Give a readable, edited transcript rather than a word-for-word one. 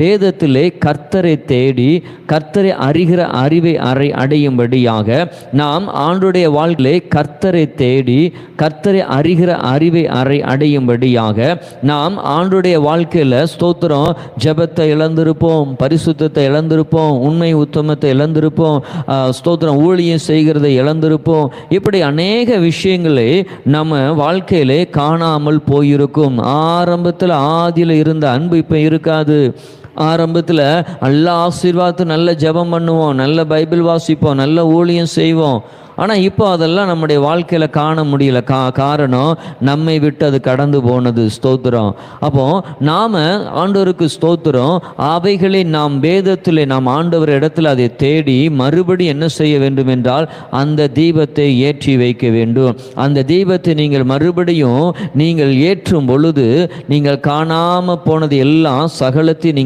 வேதத்திலே கர்த்தரை தேடி கர்த்தரை அறிகிற அறிவை அடையும்படியாக நாம் ஆண்டுடைய வாழ்க்கையிலே கர்த்தரை தேடி கர்த்தரை அறிகிற அறிவை அடையும்படியாக நாம் ஆண்டுடைய வாழ்க்கையில் ஸ்தோத்திரம் ஜெபத்தை இழந்திருப்போம், பரிசுத்தத்தை இழந்திருப்போம், உண்மை உத்தமத்தை இழந்திருப்போம், ஸ்தோத்திரம் ஊழியம் செய்கிறதை இழந்திருப்போம். இப்படி அநேக விஷயங்களே நம்ம வாழ்க்கையிலே காணாமல் போயிருக்கும். ஆரம்பத்தில் ஆதியில் இருந்த அன்பு இப்போ இருக்காது. ஆரம்பத்தில் நல்ல ஆசீர்வாதத்தை நல்ல ஜெபம் பண்ணுவோம், நல்ல பைபிள் வாசிப்போம், நல்ல ஊழியம் செய்வோம். ஆனால் இப்போ அதெல்லாம் நம்முடைய வாழ்க்கையில் காண முடியல. காரணம் நம்மை விட்டு அது கடந்து போனது. ஸ்தோத்திரம். அப்போ நாம் ஆண்டவருக்கு ஸ்தோத்திரம் அவைகளை நாம் வேதத்தில் நாம் ஆண்டவர் இடத்துல அதை தேடி மறுபடி என்ன செய்ய வேண்டும் என்றால் அந்த தீபத்தை ஏற்றி வைக்க வேண்டும். அந்த தீபத்தை நீங்கள் மறுபடியும் நீங்கள் ஏற்றும் பொழுது நீங்கள் காணாமல் போனது எல்லாம் சகலத்தை